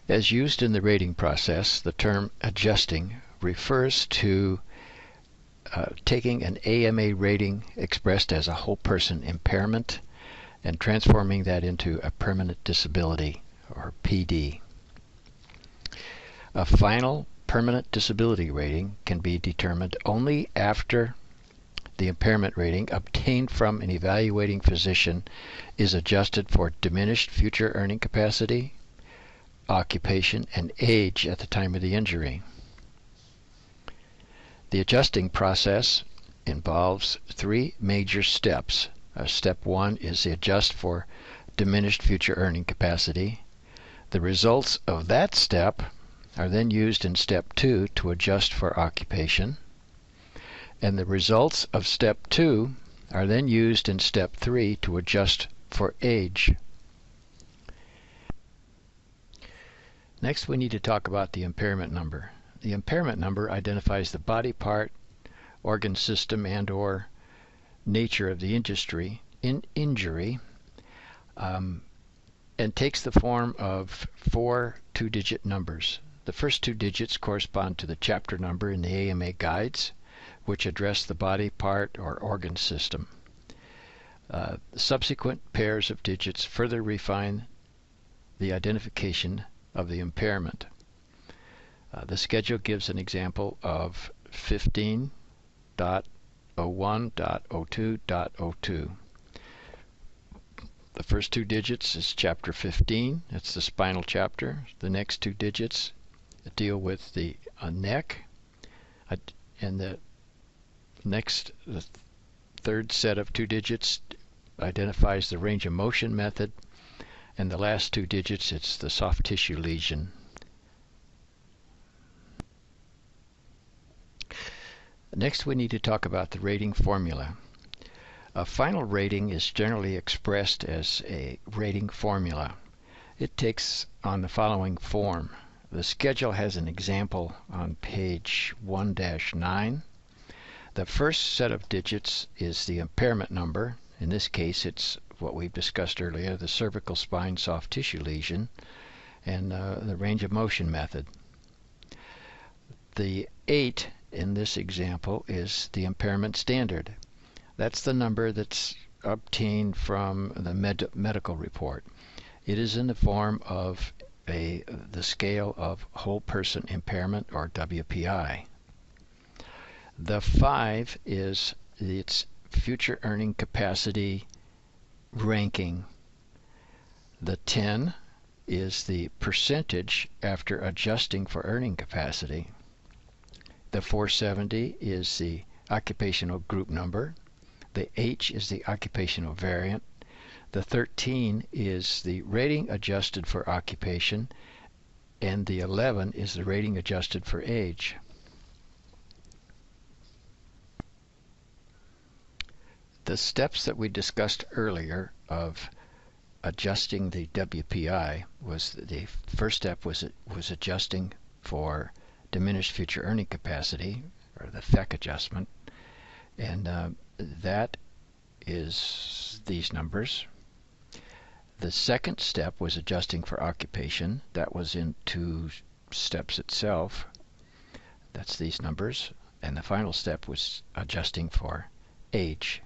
As used in the rating process, the term adjusting refers to taking an AMA rating expressed as a whole person impairment and transforming that into a permanent disability, or PD. A final permanent disability rating can be determined only after the impairment rating obtained from an evaluating physician is adjusted for diminished future earning capacity, occupation, and age at the time of the injury. The adjusting process involves three major steps. Step 1 is the adjust for diminished future earning capacity. The results of that step are then used in Step 2 to adjust for occupation. And the results of Step 2 are then used in Step 3 to adjust for age. Next, we need to talk about the impairment number. The impairment number identifies the body part, organ system, and/or nature of the injury, and takes the form of 4 two-digit numbers. The first 2 digits correspond to the chapter number in the AMA guides, which address the body part or organ system. Subsequent pairs of digits further refine the identification of the impairment. The schedule gives an example of 15.01.02.02. The first 2 digits is chapter 15. It's the spinal chapter. The next 2 digits deal with the neck, and the third set of 2 digits identifies the range of motion method, and the last 2 digits, it's the soft tissue lesion. Next, we need to talk about the rating formula. A final rating is generally expressed as a rating formula. It takes on the following form. The schedule has an example on page 1-9. The first set of digits is the impairment number. In this case, it's what we've discussed earlier, the cervical spine soft tissue lesion, and the range of motion method. The 8 in this example is the impairment standard. That's the number that's obtained from the medical report. It is in the form of the scale of whole person impairment, or WPI. The 5 is its future earning capacity ranking. The 10 is the percentage after adjusting for earning capacity. The 470 is the occupational group number. The H is the occupational variant. The 13 is the rating adjusted for occupation, and the 11 is the rating adjusted for age. The steps that we discussed earlier of adjusting the WPI was the first step was adjusting for diminished future earning capacity, or the FEC adjustment, and that is these numbers. The second step was adjusting for occupation. That was in 2 steps itself. That's these numbers. And the final step was adjusting for age.